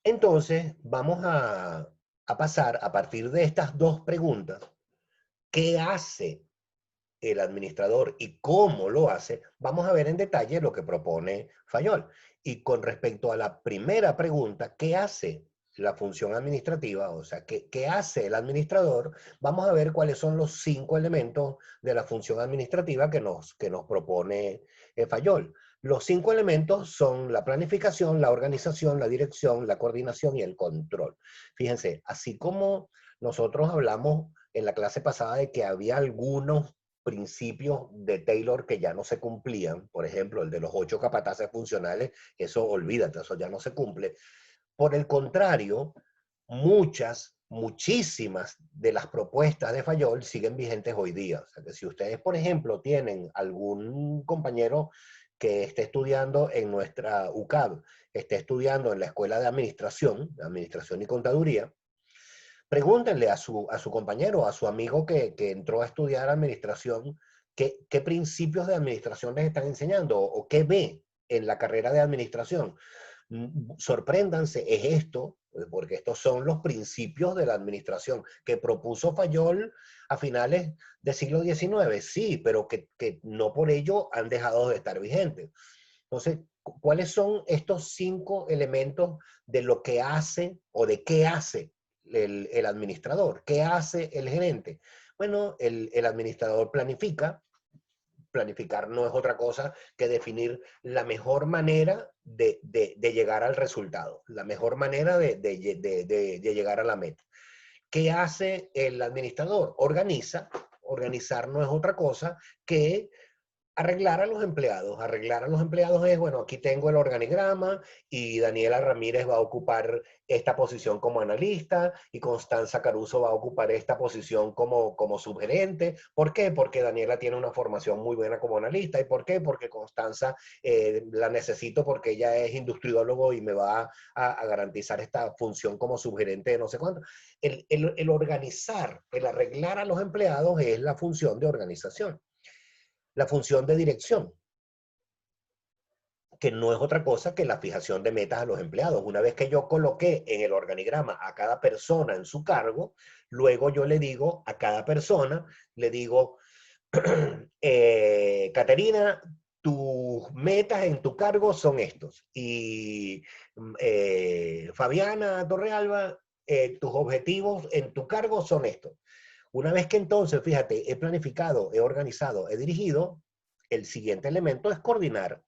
Entonces, vamos a pasar a partir de estas dos preguntas, ¿qué hace el administrador y cómo lo hace? Vamos a ver en detalle lo que propone Fayol. Y con respecto a la primera pregunta, ¿qué hace la función administrativa? O sea, ¿qué hace el administrador? Vamos a ver cuáles son los 5 elementos de la función administrativa que nos propone Fayol. Los 5 elementos son la planificación, la organización, la dirección, la coordinación y el control. Fíjense, así como nosotros hablamos en la clase pasada de que había algunos principios de Taylor que ya no se cumplían, por ejemplo, el de los 8 capataces funcionales, eso olvídate, eso ya no se cumple. Por el contrario, muchísimas de las propuestas de Fayol siguen vigentes hoy día. O sea, que si ustedes, por ejemplo, tienen algún compañero que esté estudiando en nuestra UCAB, esté estudiando en la Escuela de Administración y Contaduría, pregúntenle a su compañero, a su amigo que entró a estudiar administración, qué principios de administración les están enseñando o qué ve en la carrera de administración. Sorpréndanse, es esto, porque estos son los principios de la administración que propuso Fayol a finales del siglo XIX, sí, pero que no por ello han dejado de estar vigentes. Entonces, ¿cuáles son estos 5 elementos de lo que hace o de qué hace el administrador? ¿Qué hace el gerente? Bueno, el administrador planifica. Planificar no es otra cosa que definir la mejor manera de llegar al resultado, la mejor manera de llegar a la meta. ¿Qué hace el administrador? Organiza. Organizar no es otra cosa que arreglar a los empleados. Arreglar a los empleados es, bueno, aquí tengo el organigrama y Daniela Ramírez va a ocupar esta posición como analista y Constanza Caruso va a ocupar esta posición como subgerente. ¿Por qué? Porque Daniela tiene una formación muy buena como analista. ¿Y por qué? Porque Constanza la necesito porque ella es industriólogo y me va a garantizar esta función como subgerente de no sé cuánto. El organizar, el arreglar a los empleados es la función de organización. La función de dirección, que no es otra cosa que la fijación de metas a los empleados. Una vez que yo coloqué en el organigrama a cada persona en su cargo, luego yo le digo a cada persona, le digo, Caterina, tus metas en tu cargo son estos. Y Fabiana Torrealba, tus objetivos en tu cargo son estos. Una vez que entonces, fíjate, he planificado, he organizado, he dirigido, el siguiente elemento es coordinar.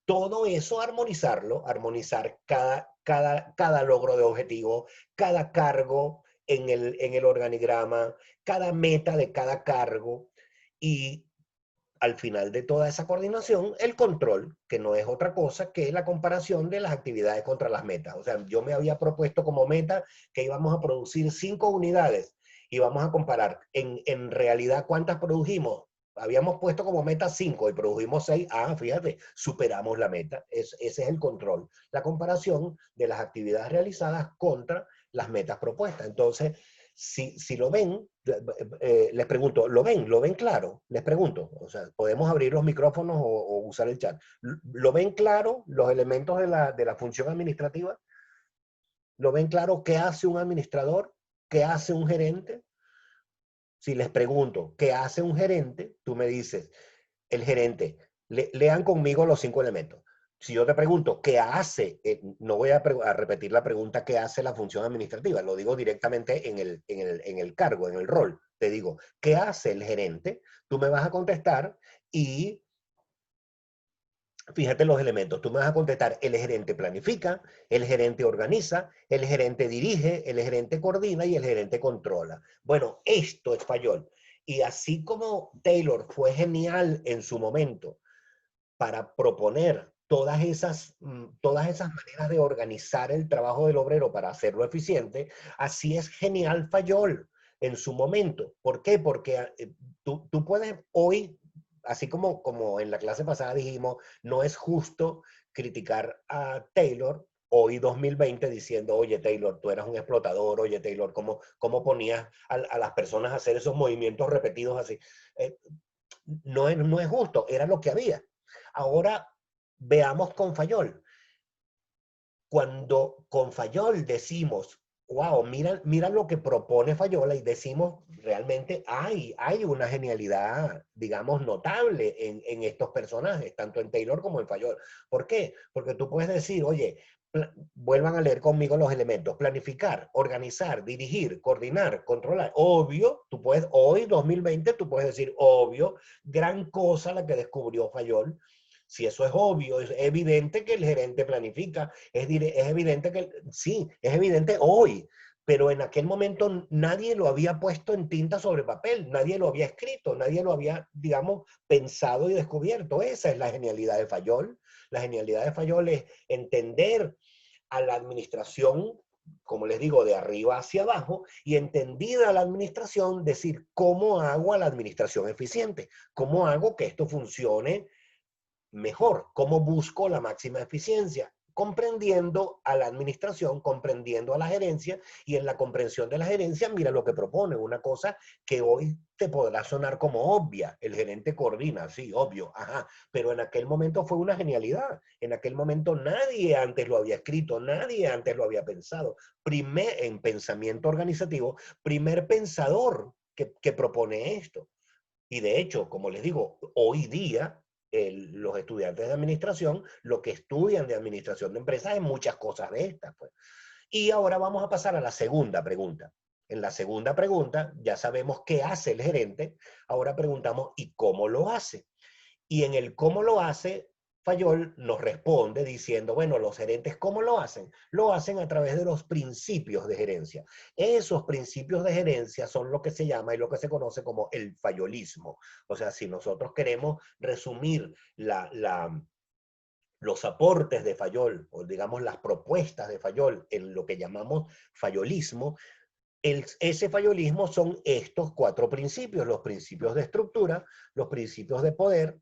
Todo eso, armonizarlo, armonizar cada logro de objetivo, cada cargo en el organigrama, cada meta de cada cargo y al final de toda esa coordinación, el control, que no es otra cosa que la comparación de las actividades contra las metas. O sea, yo me había propuesto como meta que íbamos a producir 5 unidades y vamos a comparar en realidad cuántas produjimos. Habíamos puesto como meta 5 y produjimos 6. Ah, fíjate, superamos la meta. Ese es el control. La comparación de las actividades realizadas contra las metas propuestas. Entonces, si lo ven, les pregunto, ¿lo ven? ¿Lo ven claro? Les pregunto, o sea, podemos abrir los micrófonos o usar el chat. ¿Lo ven claro los elementos de la función administrativa? ¿Lo ven claro qué hace un administrador? ¿Qué hace un gerente? Si les pregunto, ¿qué hace un gerente? Tú me dices, el gerente, lean conmigo los 5 elementos. Si yo te pregunto, ¿qué hace? No voy a repetir la pregunta, ¿qué hace la función administrativa? Lo digo directamente en el cargo, en el rol. Te digo, ¿qué hace el gerente? Tú me vas a contestar y fíjate los elementos. Tú me vas a contestar, el gerente planifica, el gerente organiza, el gerente dirige, el gerente coordina y el gerente controla. Bueno, esto es Fayol. Y así como Taylor fue genial en su momento para proponer todas esas maneras de organizar el trabajo del obrero para hacerlo eficiente, así es genial Fayol en su momento. ¿Por qué? Porque tú puedes hoy, así como en la clase pasada dijimos, no es justo criticar a Taylor hoy 2020 diciendo, oye Taylor, tú eras un explotador, oye Taylor, ¿cómo ponías a las personas a hacer esos movimientos repetidos así? Eh, no es justo, era lo que había. Ahora veamos con Fayol. cuando con Fayol decimos, wow, mira lo que propone Fayola y decimos, realmente hay una genialidad, digamos, notable en estos personajes, tanto en Taylor como en Fayol. ¿Por qué? Porque tú puedes decir, oye, vuelvan a leer conmigo los elementos, planificar, organizar, dirigir, coordinar, controlar. Obvio, tú puedes, hoy 2020, tú puedes decir, obvio, gran cosa la que descubrió Fayol. Si eso es obvio, es evidente que el gerente planifica, es evidente que, sí, es evidente hoy, pero en aquel momento nadie lo había puesto en tinta sobre papel, nadie lo había escrito, nadie lo había, digamos, pensado y descubierto. Esa es la genialidad de Fayol. La genialidad de Fayol es entender a la administración, como les digo, de arriba hacia abajo, y entendida la administración, decir cómo hago a la administración eficiente, cómo hago que esto funcione mejor, cómo busco la máxima eficiencia, comprendiendo a la administración, comprendiendo a la gerencia, y en la comprensión de la gerencia, mira lo que propone, una cosa que hoy te podrá sonar como obvia, el gerente coordina, sí, obvio, ajá, pero en aquel momento fue una genialidad, en aquel momento nadie antes lo había escrito, nadie antes lo había pensado, en pensamiento organizativo, primer pensador que propone esto. Y de hecho, como les digo, hoy día los estudiantes de administración, lo que estudian de administración de empresas es muchas cosas de estas, pues. Y ahora vamos a pasar a la segunda pregunta. En la segunda pregunta ya sabemos qué hace el gerente, ahora preguntamos ¿y cómo lo hace? Y en el cómo lo hace, Fayol nos responde diciendo, bueno, los gerentes, ¿cómo lo hacen? Lo hacen a través de los principios de gerencia. Esos principios de gerencia son lo que se llama y lo que se conoce como el fayolismo. O sea, si nosotros queremos resumir los aportes de Fayol, o digamos las propuestas de Fayol en lo que llamamos fayolismo, ese fayolismo son estos cuatro principios, los principios de estructura, los principios de poder,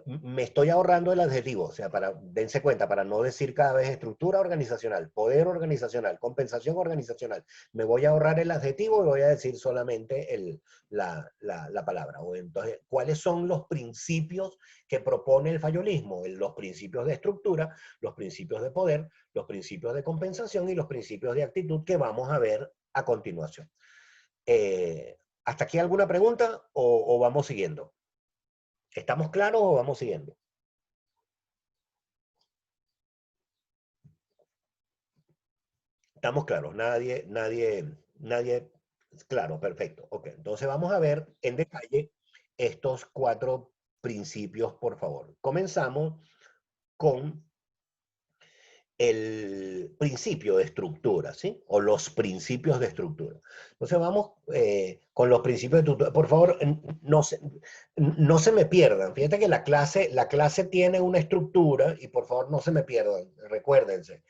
me estoy ahorrando el adjetivo, o sea, dense cuenta, para no decir cada vez estructura organizacional, poder organizacional, compensación organizacional, me voy a ahorrar el adjetivo y voy a decir solamente la palabra. O entonces, ¿cuáles son los principios que propone el fayolismo? Los principios de estructura, los principios de poder, los principios de compensación y los principios de actitud que vamos a ver a continuación. ¿Hasta aquí alguna pregunta o vamos siguiendo? ¿Estamos claros o vamos siguiendo? Estamos claros, nadie, claro, perfecto. Ok, entonces vamos a ver en detalle estos cuatro principios, por favor. Comenzamos con el principio de estructura, ¿sí? O los principios de estructura. Entonces vamos con los principios de estructura. Por favor, no se me pierdan. Fíjate que la clase tiene una estructura y por favor no se me pierdan. Recuérdense.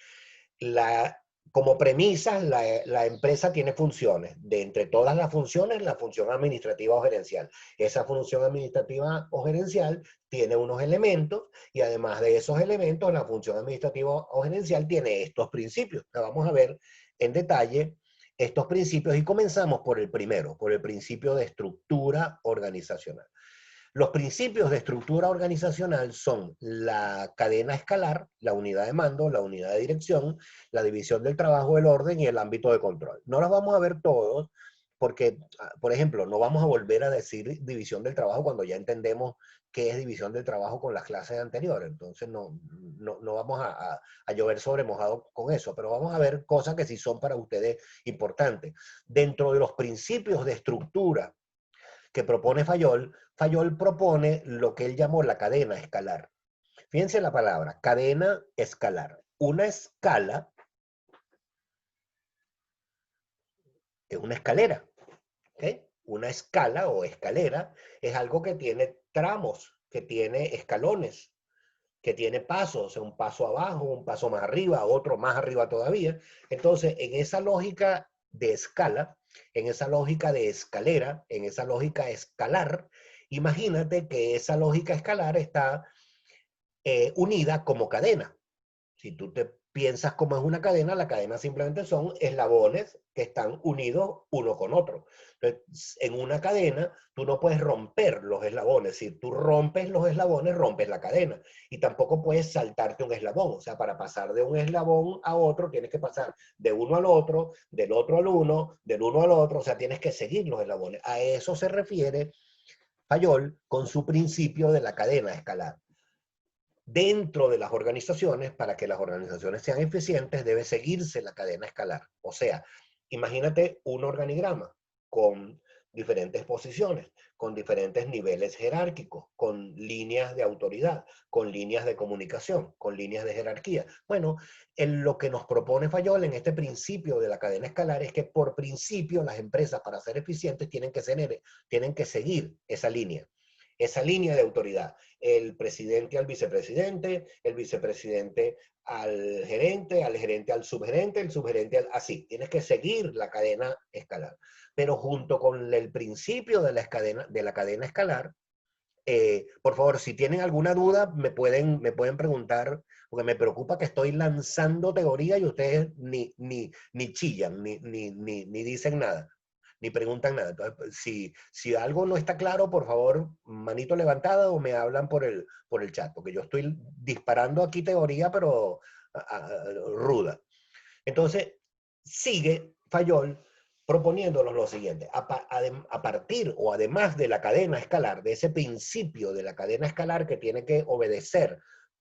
Como premisas, la empresa tiene funciones. De entre todas las funciones, la función administrativa o gerencial. Esa función administrativa o gerencial tiene unos elementos y además de esos elementos, la función administrativa o gerencial tiene estos principios. Vamos a ver en detalle estos principios y comenzamos por el primero, por el principio de estructura organizacional. Los principios de estructura organizacional son la cadena escalar, la unidad de mando, la unidad de dirección, la división del trabajo, el orden y el ámbito de control. No los vamos a ver todos porque, por ejemplo, no vamos a volver a decir división del trabajo cuando ya entendemos qué es división del trabajo con las clases anteriores. Entonces no vamos a llover sobre mojado con eso, pero vamos a ver cosas que sí son para ustedes importantes. Dentro de los principios de estructura que propone Fayol, Fayol propone lo que él llamó la cadena escalar. Fíjense la palabra, cadena escalar. Una escala es una escalera. ¿Okay? Una escala o escalera es algo que tiene tramos, que tiene escalones, que tiene pasos, o sea, un paso abajo, un paso más arriba, otro más arriba todavía. Entonces, en esa lógica de escala, en esa lógica de escalera, en esa lógica escalar, imagínate que esa lógica escalar está unida como cadena. Si tú te piensas cómo es una cadena, la cadena simplemente son eslabones que están unidos uno con otro. Entonces, en una cadena, tú no puedes romper los eslabones. Si tú rompes los eslabones, rompes la cadena. Y tampoco puedes saltarte un eslabón. O sea, para pasar de un eslabón a otro, tienes que pasar de uno al otro, del otro al uno, del uno al otro. O sea, tienes que seguir los eslabones. A eso se refiere Fayol con su principio de la cadena escalar. Dentro de las organizaciones, para que las organizaciones sean eficientes, debe seguirse la cadena escalar. O sea, imagínate un organigrama con diferentes posiciones, con diferentes niveles jerárquicos, con líneas de autoridad, con líneas de comunicación, con líneas de jerarquía. Bueno, lo que nos propone Fayol en este principio de la cadena escalar es que por principio las empresas para ser eficientes tienen que seguir esa línea de autoridad. El presidente al vicepresidente, el vicepresidente al gerente al subgerente, el subgerente al... Así, tienes que seguir la cadena escalar. Pero junto con el principio de la cadena escalar, por favor, si tienen alguna duda, me pueden preguntar, porque me preocupa que estoy lanzando teoría y ustedes ni chillan, ni dicen nada, ni preguntan nada. Entonces, pues, si algo no está claro, por favor, manito levantada o me hablan por el chat, porque yo estoy disparando aquí teoría, pero ruda. Entonces, sigue Fayol proponiéndonos lo siguiente, a partir o además de la cadena escalar, de ese principio de la cadena escalar que tiene que obedecer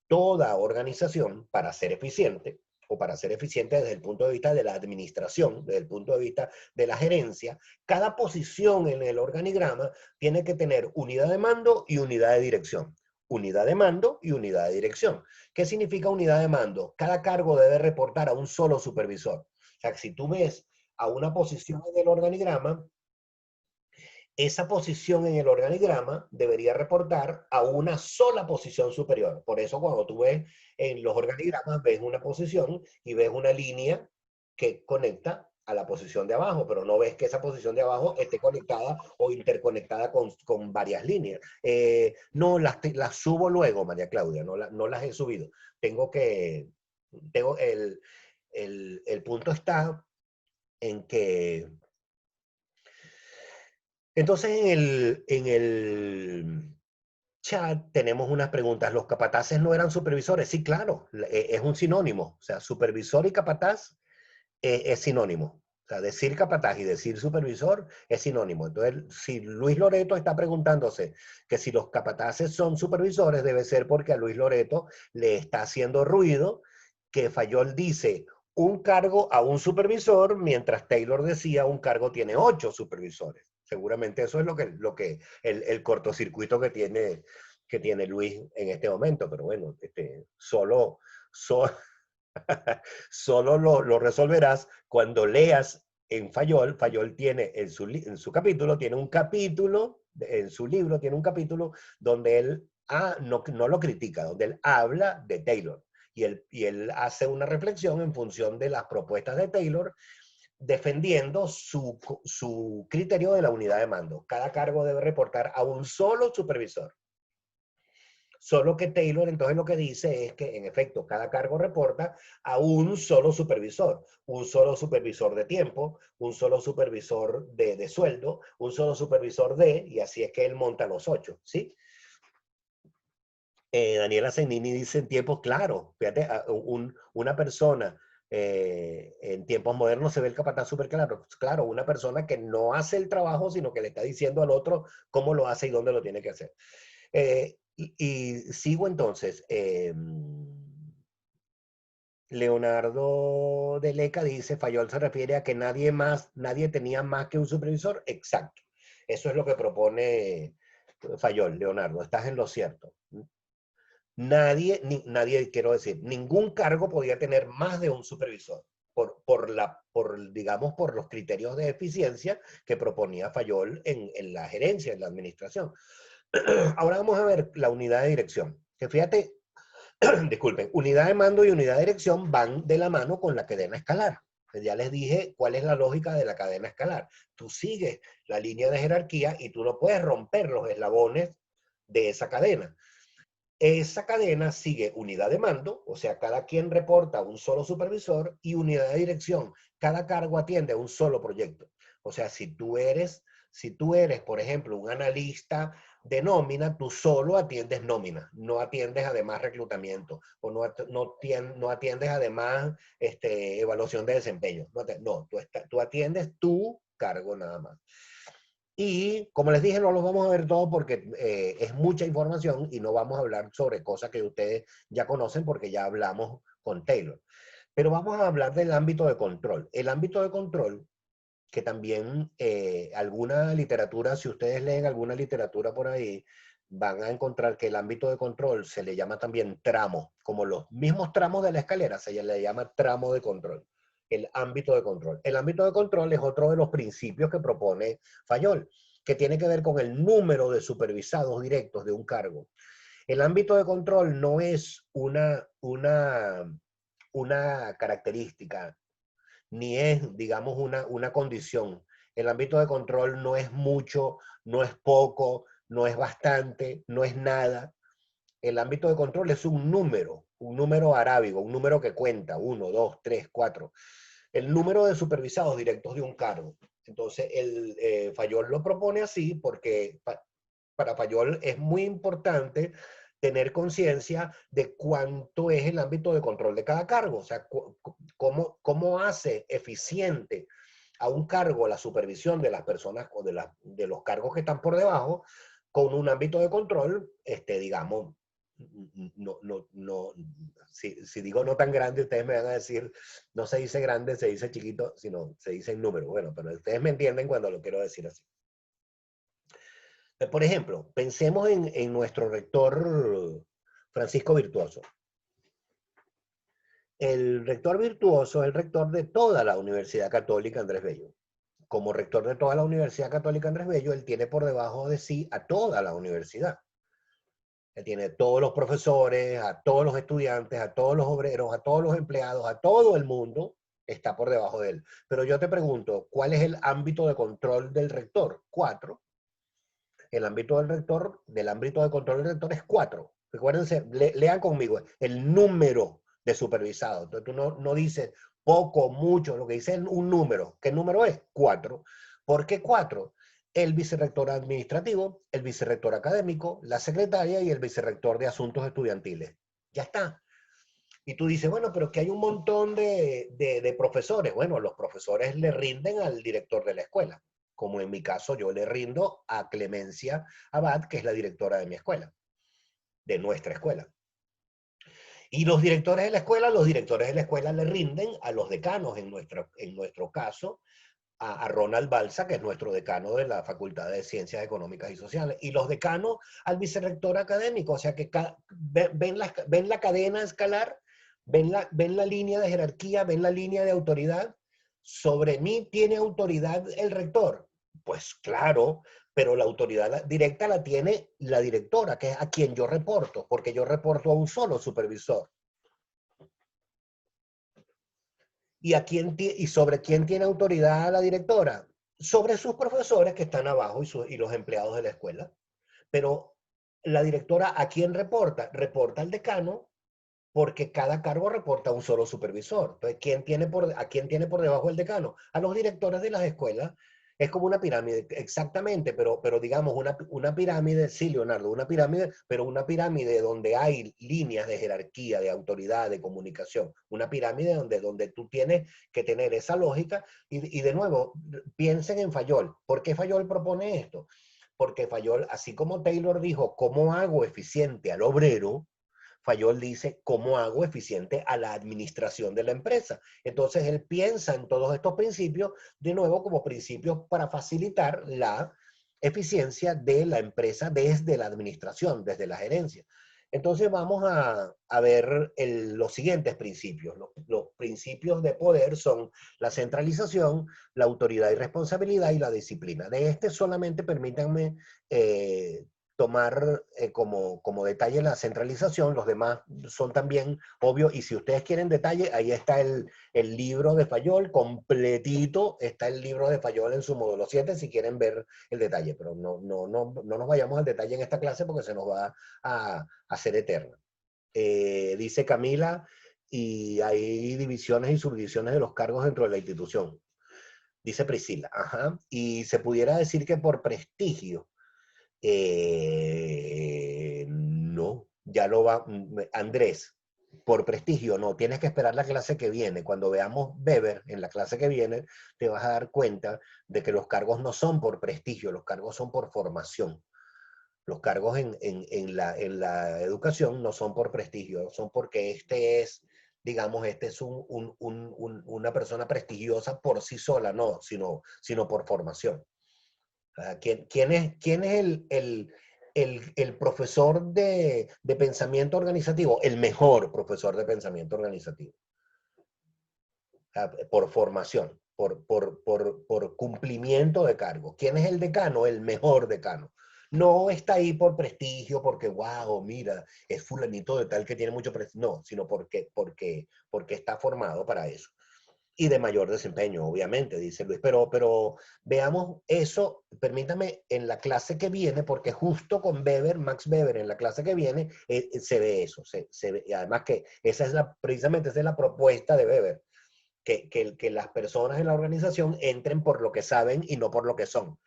toda organización para ser eficiente, o para ser eficiente desde el punto de vista de la administración, desde el punto de vista de la gerencia, cada posición en el organigrama tiene que tener unidad de mando y unidad de dirección. Unidad de mando y unidad de dirección. ¿Qué significa unidad de mando? Cada cargo debe reportar a un solo supervisor. O sea, que si tú ves a una posición en el organigrama, esa posición en el organigrama debería reportar a una sola posición superior. Por eso cuando tú ves en los organigramas, ves una posición y ves una línea que conecta a la posición de abajo, pero no ves que esa posición de abajo esté conectada o interconectada con varias líneas. No, las subo luego, María Claudia, no las he subido. Tengo que, tengo el punto está en que entonces en el chat tenemos unas preguntas. ¿Los capataces no eran supervisores? Sí, claro, es un sinónimo. O sea, supervisor y capataz es sinónimo. O sea, decir capataz y decir supervisor es sinónimo. Entonces, si Luis Loreto está preguntándose que si los capataces son supervisores, debe ser porque a Luis Loreto le está haciendo ruido que Fayol dice un cargo a un supervisor, mientras Taylor decía un cargo tiene 8 supervisores. Seguramente eso es el cortocircuito que tiene Luis en este momento, pero bueno, solo solo lo resolverás cuando leas en Fayol. Fayol tiene en su capítulo, tiene un capítulo, en su libro tiene un capítulo donde él no lo critica, donde él habla de Taylor. Y él hace una reflexión en función de las propuestas de Taylor, defendiendo su criterio de la unidad de mando. Cada cargo debe reportar a un solo supervisor. Solo que Taylor entonces lo que dice es que en efecto cada cargo reporta a un solo supervisor de tiempo, un solo supervisor de sueldo, un solo supervisor y así es que él monta los 8, ¿sí? Daniela Zenini dice en tiempos claros, fíjate, una persona en tiempos modernos se ve el capataz súper claro. Claro, una persona que no hace el trabajo, sino que le está diciendo al otro cómo lo hace y dónde lo tiene que hacer. Y sigo entonces. Leonardo de Leca dice, Fayol se refiere a que nadie tenía más que un supervisor. Exacto. Eso es lo que propone Fayol, Leonardo. Estás en lo cierto. Nadie, quiero decir, ningún cargo podía tener más de un supervisor. Digamos, por los criterios de eficiencia que proponía Fayol en la gerencia, en la administración. Ahora vamos a ver la unidad de dirección. Que fíjate, disculpen, unidad de mando y unidad de dirección van de la mano con la cadena escalar. Pues ya les dije cuál es la lógica de la cadena escalar. Tú sigues la línea de jerarquía y tú no puedes romper los eslabones de esa cadena. Esa cadena sigue unidad de mando, o sea, cada quien reporta a un solo supervisor, y unidad de dirección. Cada cargo atiende a un solo proyecto. O sea, si tú eres, por ejemplo, un analista de nómina, tú solo atiendes nómina, no atiendes además reclutamiento, o no atiendes además evaluación de desempeño. No, tú atiendes tu cargo nada más. Y como les dije, no los vamos a ver todos porque es mucha información y no vamos a hablar sobre cosas que ustedes ya conocen porque ya hablamos con Taylor. Pero vamos a hablar del ámbito de control. El ámbito de control, que también alguna literatura, si ustedes leen alguna literatura por ahí, van a encontrar que el ámbito de control se le llama también tramo, como los mismos tramos de la escalera, se le llama tramo de control. El ámbito de control. El ámbito de control es otro de los principios que propone Fayol, que tiene que ver con el número de supervisados directos de un cargo. El ámbito de control no es una característica, ni es, digamos, una condición. El ámbito de control no es mucho, no es poco, no es bastante, no es nada. El ámbito de control es un número arábigo, un número que cuenta, 1, 2, 3, 4. El número de supervisados directos de un cargo. Entonces, Fayol lo propone así porque para Fayol es muy importante tener conciencia de cuánto es el ámbito de control de cada cargo, o sea, cómo hace eficiente a un cargo la supervisión de las personas o de los cargos que están por debajo con un ámbito de control, digamos, si digo no tan grande, ustedes me van a decir, no se dice grande, se dice chiquito, sino se dice en número. Bueno, pero ustedes me entienden cuando lo quiero decir así. Por ejemplo, pensemos en nuestro rector Francisco Virtuoso. El rector Virtuoso es el rector de toda la Universidad Católica Andrés Bello. Como rector de toda la Universidad Católica Andrés Bello, él tiene por debajo de sí a toda la universidad. Él tiene todos los profesores, a todos los estudiantes, a todos los obreros, a todos los empleados, a todo el mundo está por debajo de él. Pero yo te pregunto, ¿cuál es el ámbito de control del rector? 4. El ámbito del ámbito de control del rector es 4. Recuérdense, lean conmigo, el número de supervisados. Entonces tú no dices poco, mucho, lo que dice es un número. ¿Qué número es? 4. ¿Por qué 4? El vicerrector administrativo, el vicerrector académico, la secretaria y el vicerrector de asuntos estudiantiles. Ya está. Y tú dices, bueno, pero que hay un montón de profesores. Bueno, los profesores le rinden al director de la escuela. Como en mi caso, yo le rindo a Clemencia Abad, que es la directora de mi escuela, de nuestra escuela. Y los directores de la escuela le rinden a los decanos, en nuestro caso, a Ronald Balsa, que es nuestro decano de la Facultad de Ciencias Económicas y Sociales, y los decanos al vicerrector académico. O sea que ven la cadena escalar, ven la línea de jerarquía, ven la línea de autoridad. ¿Sobre mí tiene autoridad el rector? Pues claro, pero la autoridad directa la tiene la directora, que es a quien yo reporto, porque yo reporto a un solo supervisor. ¿Y sobre quién tiene autoridad la directora? Sobre sus profesores que están abajo y los empleados de la escuela. Pero la directora, ¿a quién reporta? Reporta al decano, porque cada cargo reporta a un solo supervisor. Entonces, ¿a quién tiene por debajo el decano? A los directores de las escuelas. Es como una pirámide, exactamente, pero digamos una pirámide, sí, Leonardo, una pirámide, pero una pirámide donde hay líneas de jerarquía, de autoridad, de comunicación. Una pirámide donde tú tienes que tener esa lógica. Y de nuevo, piensen en Fayol. ¿Por qué Fayol propone esto? Porque Fayol, así como Taylor dijo, ¿cómo hago eficiente al obrero? Fayol dice, ¿cómo hago eficiente a la administración de la empresa? Entonces él piensa en todos estos principios, de nuevo, como principios para facilitar la eficiencia de la empresa desde la administración, desde la gerencia. Entonces vamos a ver los siguientes principios. Los principios de poder son la centralización, la autoridad y responsabilidad y la disciplina. De solamente permítanme tomar como detalle la centralización, los demás son también obvios, y si ustedes quieren detalle, ahí está el libro de Fayol, completito, está el libro de Fayol en su módulo 7, si quieren ver el detalle, pero no nos vayamos al detalle en esta clase porque se nos va a hacer eterna. Dice Camila, y hay divisiones y subdivisiones de los cargos dentro de la institución. Dice Priscila, ajá, y se pudiera decir que por prestigio, no, ya lo va, Andrés, por prestigio no, tienes que esperar la clase que viene. Cuando veamos Weber en la clase que viene, te vas a dar cuenta de que los cargos no son por prestigio, los cargos son por formación. Los cargos en la educación no son por prestigio, son porque digamos, este es una persona prestigiosa por sí sola, no, sino por formación. ¿Quién es el profesor de pensamiento organizativo? El mejor profesor de pensamiento organizativo. Por formación, por cumplimiento de cargo. ¿Quién es el decano? El mejor decano. No está ahí por prestigio, porque, wow, mira, es fulanito de tal que tiene mucho prestigio. No, sino porque está formado para eso. Y de mayor desempeño, obviamente, dice Luis. Pero veamos eso, permítame, en la clase que viene, porque justo con Weber, Max Weber, en la clase que viene, se ve eso. Se ve, y además que precisamente esa es la propuesta de Weber, que las personas en la organización entren por lo que saben y no por lo que son.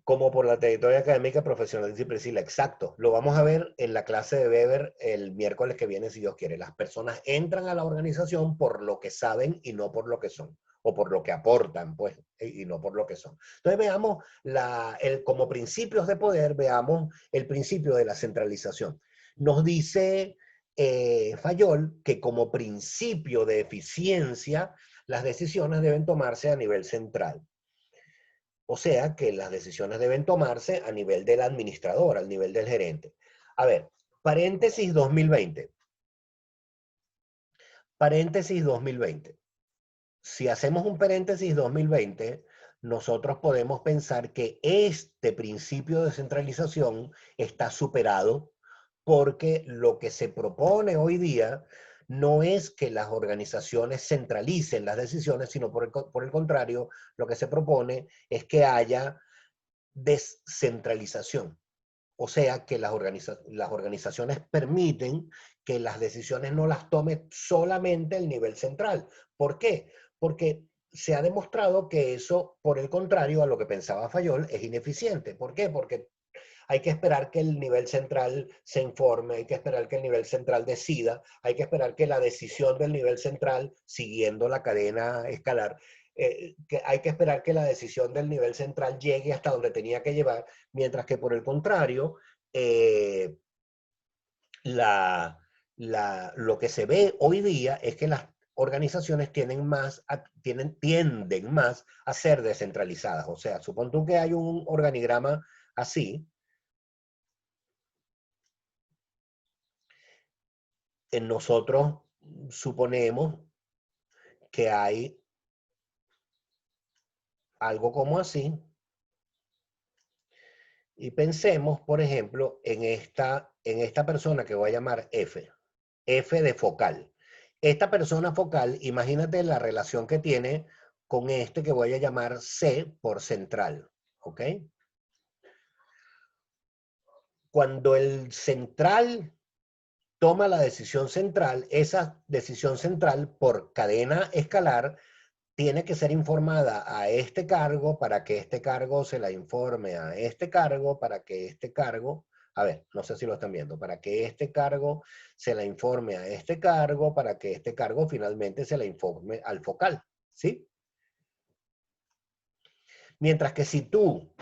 Como por la trayectoria académica profesional, dice Priscila. Exacto. Lo vamos a ver en la clase de Weber el miércoles que viene, si Dios quiere. Las personas entran a la organización por lo que saben y no por lo que son. O por lo que aportan, pues, y no por lo que son. Entonces veamos, como principios de poder, veamos el principio de la centralización. Nos dice Fayol que como principio de eficiencia, las decisiones deben tomarse a nivel central. O sea que las decisiones deben tomarse a nivel del administrador, al nivel del gerente. A ver, paréntesis 2020. Paréntesis 2020. Si hacemos un paréntesis 2020, nosotros podemos pensar que este principio de centralización está superado porque lo que se propone hoy día no es que las organizaciones centralicen las decisiones, sino por el contrario, lo que se propone es que haya descentralización. O sea, que las organizaciones permiten que las decisiones no las tome solamente el nivel central. ¿Por qué? Porque se ha demostrado que eso, por el contrario a lo que pensaba Fayol, es ineficiente. ¿Por qué? Porque hay que esperar que el nivel central se informe, hay que esperar que el nivel central decida, hay que esperar que la decisión del nivel central, siguiendo la cadena escalar, que hay que esperar que la decisión del nivel central llegue hasta donde tenía que llevar, mientras que por el contrario, lo que se ve hoy día es que las organizaciones tienden más a ser descentralizadas. O sea, supón tú que hay un organigrama así, en nosotros suponemos que hay algo como así, y pensemos, por ejemplo, en esta persona que voy a llamar F, F de focal. Esta persona focal, imagínate la relación que tiene con este que voy a llamar C por central, ¿ok? Cuando el central toma la decisión central, esa decisión central por cadena escalar tiene que ser informada a este cargo para que este cargo se la informe a este cargo para que este cargo, a ver, no sé si lo están viendo, para que este cargo se la informe a este cargo para que este cargo finalmente se la informe al focal, ¿sí? Mientras que si tú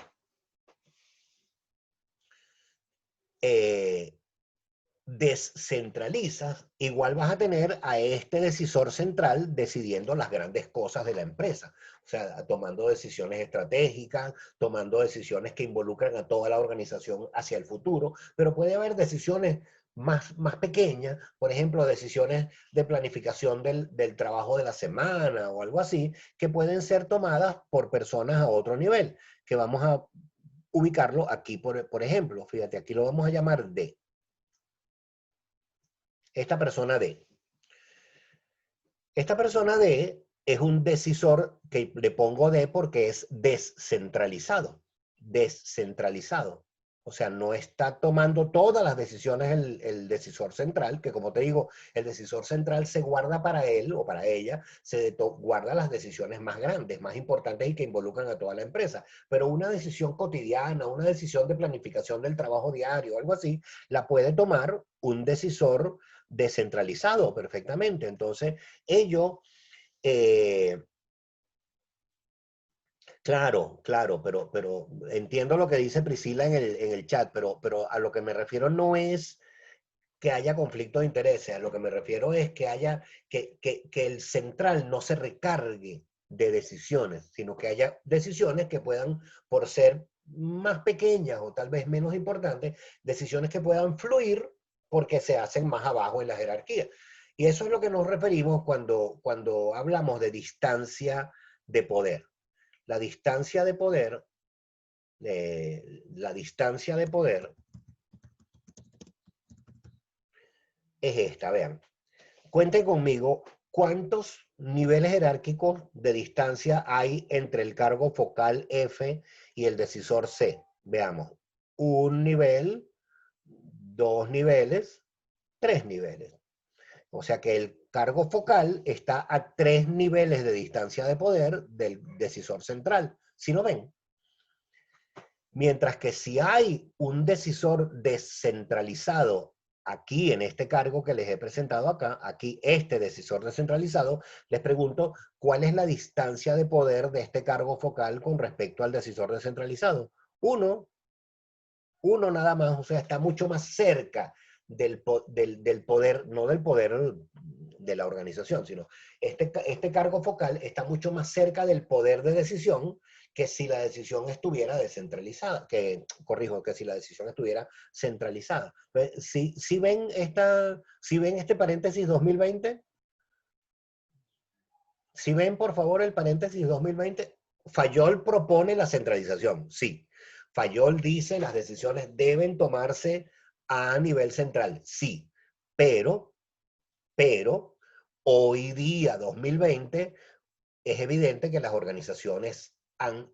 descentralizas, igual vas a tener a este decisor central decidiendo las grandes cosas de la empresa. O sea, tomando decisiones estratégicas, tomando decisiones que involucran a toda la organización hacia el futuro, pero puede haber decisiones más pequeñas, por ejemplo, decisiones de planificación del trabajo de la semana o algo así, que pueden ser tomadas por personas a otro nivel, que vamos a ubicarlo aquí, por ejemplo. Fíjate, aquí lo vamos a llamar D. Esta persona D. Esta persona D es un decisor que le pongo D porque es descentralizado. Descentralizado. O sea, no está tomando todas las decisiones el decisor central, que como te digo, el decisor central se guarda para él o para ella, guarda las decisiones más grandes, más importantes y que involucran a toda la empresa. Pero una decisión cotidiana, una decisión de planificación del trabajo diario, algo así, la puede tomar un decisor descentralizado perfectamente. Entonces, ello, eh, claro, claro, pero entiendo lo que dice Priscila en el chat, pero a lo que me refiero no es que haya conflicto de intereses, a lo que me refiero es que haya, que el central no se recargue de decisiones, sino que haya decisiones que puedan, por ser más pequeñas o tal vez menos importantes, decisiones que puedan fluir porque se hacen más abajo en la jerarquía. Y eso es lo que nos referimos cuando hablamos de distancia de poder. La distancia de poder, la distancia de poder es esta, vean. Cuenten conmigo cuántos niveles jerárquicos de distancia hay entre el cargo focal F y el decisor C. Veamos, un nivel, dos niveles, tres niveles. O sea que el cargo focal está a tres niveles de distancia de poder del decisor central. ¿Sí lo ven? Mientras que si hay un decisor descentralizado aquí en este cargo que les he presentado acá, aquí este decisor descentralizado, les pregunto cuál es la distancia de poder de este cargo focal con respecto al decisor descentralizado. Uno, uno nada más, o sea, está mucho más cerca del poder, no del poder de la organización, sino este cargo focal está mucho más cerca del poder de decisión que si la decisión estuviera descentralizada, corrijo, que si la decisión estuviera centralizada. Si ven si ven este paréntesis 2020, si ven por favor el paréntesis 2020, Fayol propone la centralización, sí. Fayol dice las decisiones deben tomarse a nivel central, sí, pero hoy día, 2020, es evidente que las organizaciones han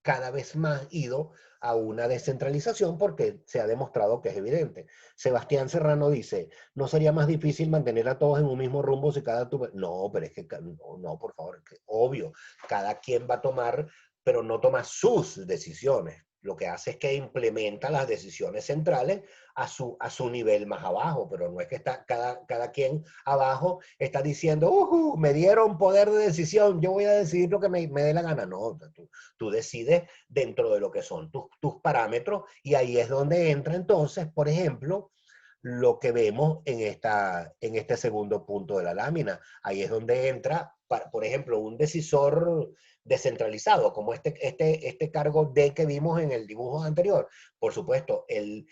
cada vez más ido a una descentralización porque se ha demostrado que es evidente. Sebastián Serrano dice, ¿no sería más difícil mantener a todos en un mismo rumbo si cada... No, pero es que, no, no, por favor, que obvio, cada quien va a tomar, pero no toma sus decisiones. Lo que hace es que implementa las decisiones centrales a su nivel más abajo, pero no es que está cada quien abajo está diciendo, me dieron poder de decisión, yo voy a decidir lo que me dé la gana. No, tú decides dentro de lo que son tus parámetros y ahí es donde entra entonces, por ejemplo, lo que vemos en este segundo punto de la lámina. Ahí es donde entra, por ejemplo, un decisor descentralizado, como este cargo D que vimos en el dibujo anterior. Por supuesto, él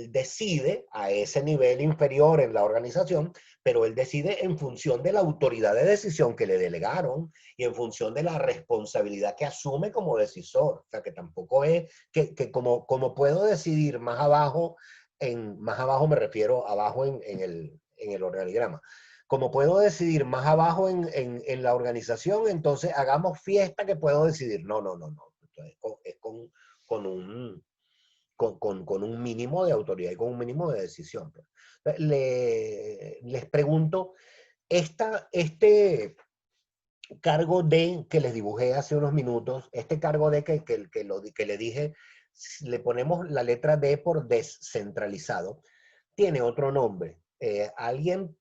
decide a ese nivel inferior en la organización, pero él decide en función de la autoridad de decisión que le delegaron y en función de la responsabilidad que asume como decisor. O sea, que tampoco es que como puedo decidir más abajo, más abajo me refiero abajo en el organigrama. Como puedo decidir más abajo en la organización, entonces hagamos fiesta que puedo decidir. No, no, no, no. Entonces, con un, con un mínimo de autoridad y con un mínimo de decisión. Les pregunto, este cargo D que les dibujé hace unos minutos, este cargo D que le dije, le ponemos la letra D por descentralizado, tiene otro nombre. ¿Alguien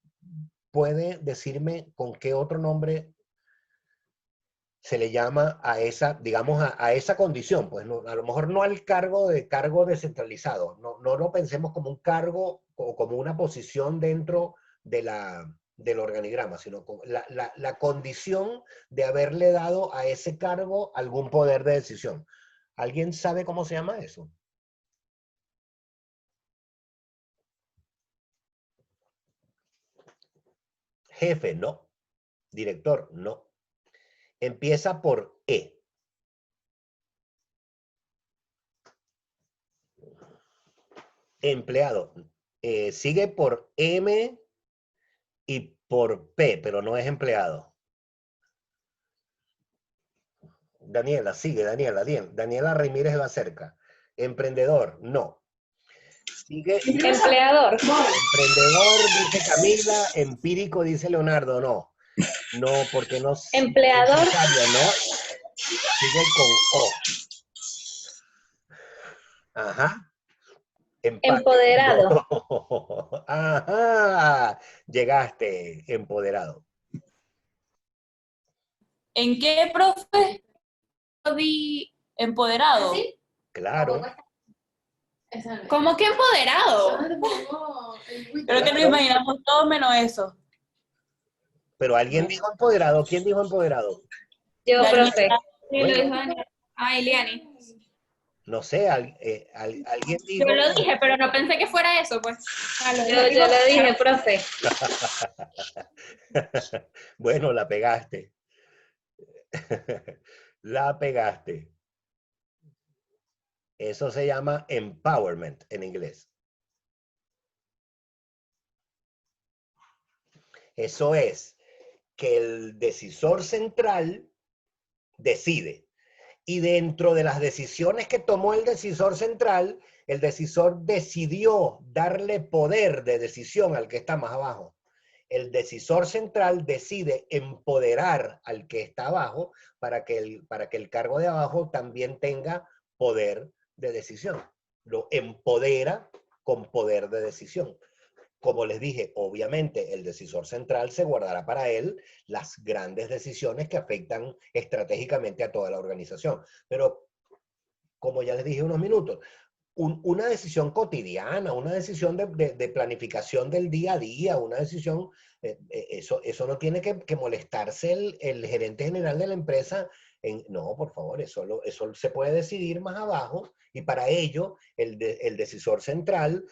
puede decirme con qué otro nombre se le llama a esa, digamos, a esa condición? Pues no, a lo mejor no al cargo descentralizado, no, no lo pensemos como un cargo o como una posición dentro del organigrama, sino como la condición de haberle dado a ese cargo algún poder de decisión. ¿Alguien sabe cómo se llama eso? Jefe, no. Director, no. Empieza por E. Empleado. Sigue por M y por P, pero no es empleado. Daniela, sigue, Daniela, bien. Daniela Ramírez va cerca. Emprendedor, no. Sigue. Empleador. Emprendedor, dice Camila. Empírico, dice Leonardo, no. No, porque no es Empleador. necesario, no. Sigue con O. Ajá. Empate. Empoderado. No. Ajá. Llegaste, empoderado. ¿En qué, profe? Di empoderado. ¿Sí? Claro. ¿Cómo que empoderado? Creo que nos imaginamos todos menos eso. Pero alguien dijo empoderado. ¿Quién dijo empoderado? Yo, Daniela. profe. Sí, lo Bueno. dijo Daniela. Ah, Eliani. No sé, alguien Yo dijo. lo dije, pero no pensé que fuera eso, pues. Ah, lo Yo dijo. lo dije, profe. Bueno, la pegaste. La pegaste. Eso se llama empowerment en inglés. Eso es que el decisor central decide. Y dentro de las decisiones que tomó el decisor central, el decisor decidió darle poder de decisión al que está más abajo. El decisor central decide empoderar al que está abajo para que el cargo de abajo también tenga poder de decisión. Lo empodera con poder de decisión. Como les dije, obviamente el decisor central se guardará para él las grandes decisiones que afectan estratégicamente a toda la organización. Pero, como ya les dije unos minutos, una decisión cotidiana, una decisión de planificación del día a día, una decisión, eso no tiene que molestarse el gerente general de la empresa. No, por favor, eso se puede decidir más abajo y para ello el decisor central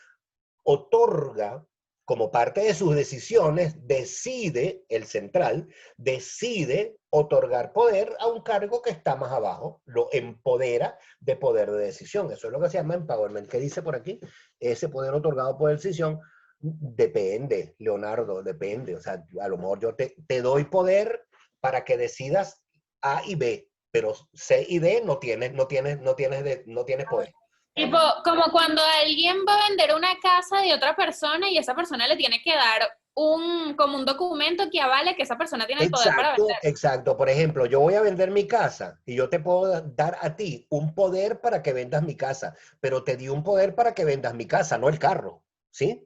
otorga como parte de sus decisiones, decide, el central, decide otorgar poder a un cargo que está más abajo, lo empodera de poder de decisión. Eso es lo que se llama empowerment. ¿Qué dice por aquí? Ese poder otorgado por decisión depende, Leonardo, depende. O sea, a lo mejor yo te doy poder para que decidas A y B, pero C y D no tienes poder. Tipo, como cuando alguien va a vender una casa de otra persona y esa persona le tiene que dar como un documento que avale que esa persona tiene el poder para Exacto, vender. exacto. Por ejemplo, yo voy a vender mi casa y yo te puedo dar a ti un poder para que vendas mi casa, pero te di un poder para que vendas mi casa, no el carro, ¿sí?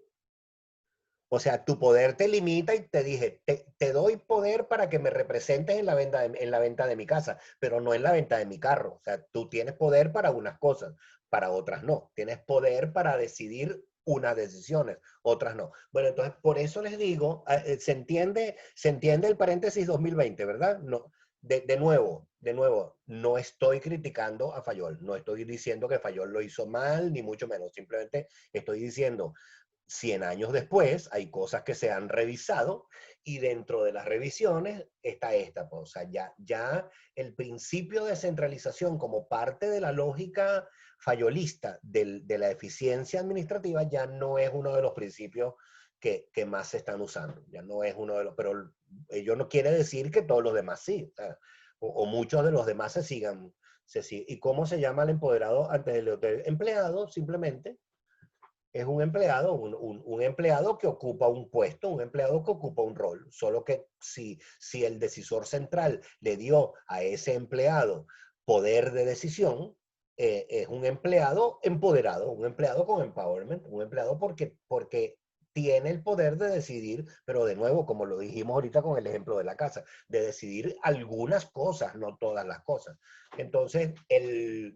O sea, tu poder te limita y te dije, te doy poder para que me representes en la venta de mi casa, pero no en la venta de mi carro. O sea, tú tienes poder para unas cosas, para otras no. Tienes poder para decidir unas decisiones, otras no. Bueno, entonces por eso les digo, se entiende el paréntesis 2020, ¿verdad? No, de nuevo, no estoy criticando a Fayol, no estoy diciendo que Fayol lo hizo mal, ni mucho menos, simplemente estoy diciendo 100 años después, hay cosas que se han revisado y dentro de las revisiones está esta. Pues, o sea, ya el principio de centralización como parte de la lógica fayolista de la eficiencia administrativa ya no es uno de los principios que más se están usando. Ya no es uno de los, pero ello no quiere decir que todos los demás sí, o muchos de los demás se sigan. ¿Y cómo se llama el empoderado antes del empleado? Simplemente es un empleado, un empleado que ocupa un puesto, un empleado que ocupa un rol. Solo que si el decisor central le dio a ese empleado poder de decisión, es un empleado empoderado, un empleado con empowerment, un empleado porque tiene el poder de decidir, pero de nuevo, como lo dijimos ahorita con el ejemplo de la casa, de decidir algunas cosas, no todas las cosas. Entonces,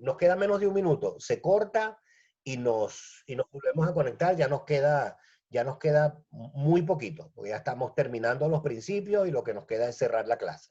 nos queda menos de un minuto. Se corta y nos volvemos a conectar, ya nos queda muy poquito, porque ya estamos terminando los principios y lo que nos queda es cerrar la clase.